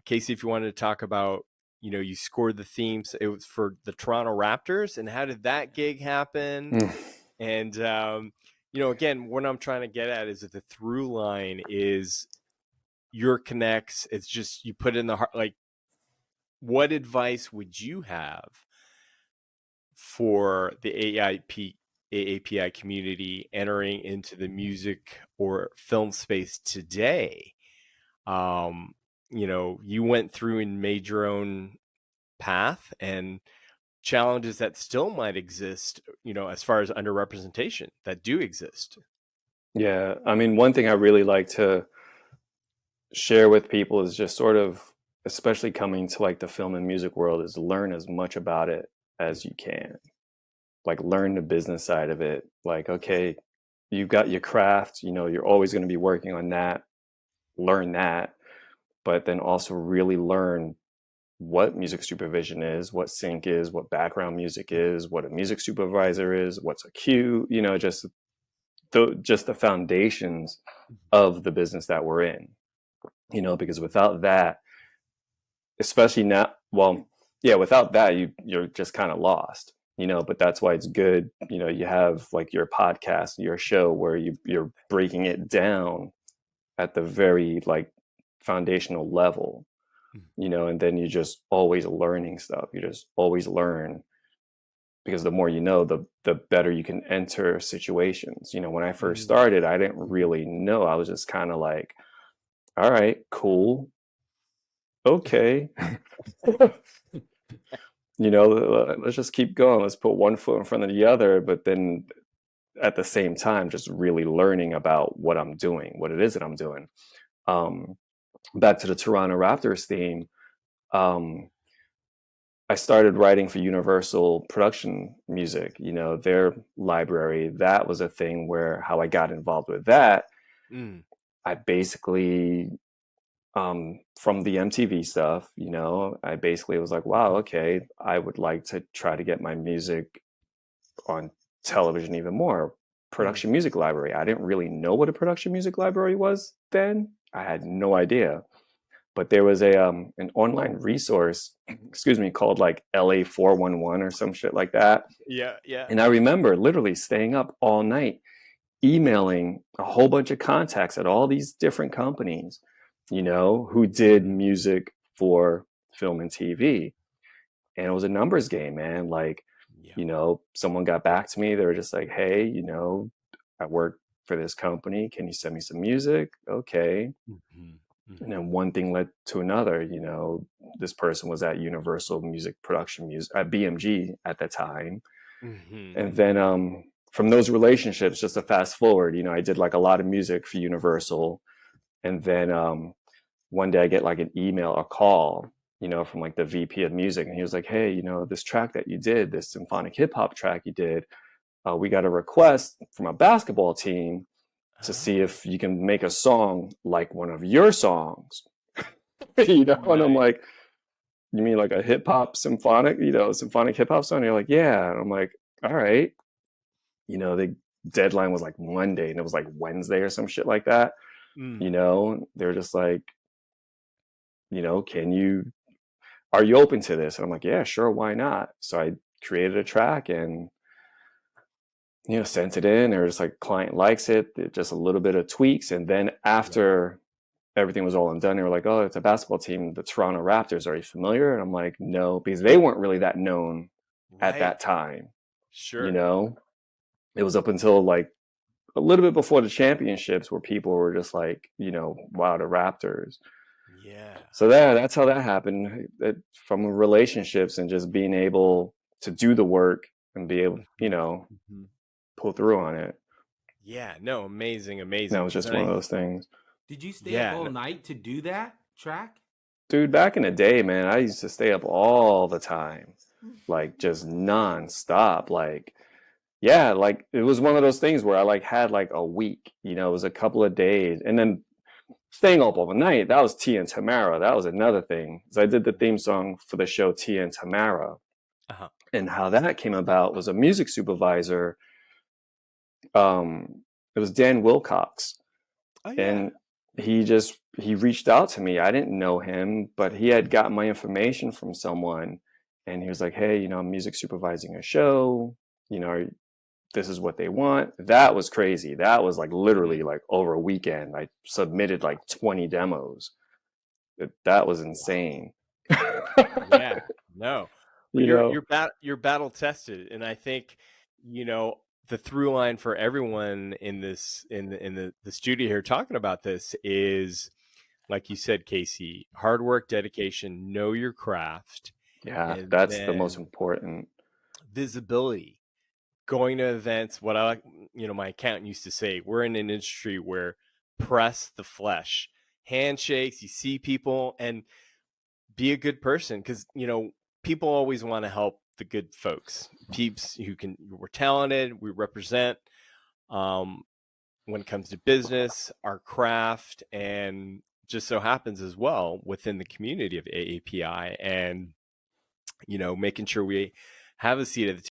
Casey, if you wanted to talk about, you scored the themes, it was for the Toronto Raptors, and how did that gig happen? And, again, what I'm trying to get at is that the through line is your connects. It's just, you put in the heart, like, what advice would you have for the AAPI community entering into the music or film space today? You went through and made your own path, and challenges that still might exist, as far as underrepresentation that do exist. Yeah. I mean, one thing I really like to share with people is just sort of, especially coming to like the film and music world, is learn as much about it as you can. Like, learn the business side of it. Like, okay, you've got your craft, you're always going to be working on that, learn that, but then also really learn what music supervision is, what sync is, what background music is, what a music supervisor is, what's a cue, just the foundations of the business that we're in, because without that, especially now, without that, you're just kind of lost, but that's why it's good. You have like your podcast, your show where you're breaking it down at the very like foundational level, and then you're just always learning stuff. You just always learn, because the more you know, the better you can enter situations. When I first started, I didn't really know. I was just kind of like, all right, cool. Okay. Let's just keep going. Let's put one foot in front of the other. But then at the same time, just really learning about what I'm doing, what it is that I'm doing. Back to the Toronto Raptors theme. I started writing for Universal Production Music, their library. That was a thing where how I got involved with that. I basically, from the MTV stuff, I basically was like, wow, okay, I would like to try to get my music on television even more. Production music library. I didn't really know what a production music library was then. I had no idea. But there was an online resource, called like LA 411 or some shit like that. Yeah. And I remember literally staying up all night, emailing a whole bunch of contacts at all these different companies, who did music for film and TV. And it was a numbers game, man. Like, someone got back to me. They were just like, hey, I work for this company. Can you send me some music? Okay. And then one thing led to another. This person was at Universal Music Production Music at BMG at the time. And then from those relationships, just to fast forward, I did like a lot of music for Universal. And then one day I get like an email, a call, from like the VP of music. And he was like, hey, this track that you did, this symphonic hip hop track you did, we got a request from a basketball team to see if you can make a song like one of your songs. And I'm like, you mean like a hip hop symphonic, symphonic hip hop song? And you're like, yeah. And I'm like, all right. The deadline was like Monday and it was like Wednesday or some shit like that. They're just like, are you open to this? And I'm like, yeah, sure. Why not? So I created a track and sent it in. They were just like, client likes it, just a little bit of tweaks. And then after everything was all done, they were like, oh, it's a basketball team, the Toronto Raptors. Are you familiar? And I'm like, no, because they weren't really that known at that time. Sure. It was up until like a little bit before the championships where people were just like, wow, the Raptors. Yeah. So that's how that happened, from relationships and just being able to do the work and be able, pull through on it. Yeah, no, amazing. That was just one of those things. Did you stay up all night to do that track? Dude, back in the day, man, I used to stay up all the time, like just nonstop. Like, yeah, like it was one of those things where I like had like a week, it was a couple of days, and then staying up overnight. That was Tia and Tamara. That was another thing. So I did the theme song for the show Tia and Tamara, and how that came about was a music supervisor. It was Dan Wilcox, and he reached out to me. I didn't know him, but he had gotten my information from someone, and he was like, hey, you know, I'm music supervising a show, you know, this is what they want. That was crazy. That was like literally like over a weekend. I submitted like 20 demos. That was insane. Yeah, no, but You know, you're battle tested, and I think, you know, the through line for everyone in this in the studio here talking about this is, like you said, Casey, hard work, dedication, know your craft, yeah, and that's the most then important. visibility. Going to events, what I like, you know, my accountant used to say, we're in an industry where press the flesh, handshakes, you see people, and be a good person, because, you know, people always want to help the good folks, peeps we're talented, we represent, when it comes to business, our craft, and just so happens as well within the community of AAPI, and, you know, making sure we have a seat at the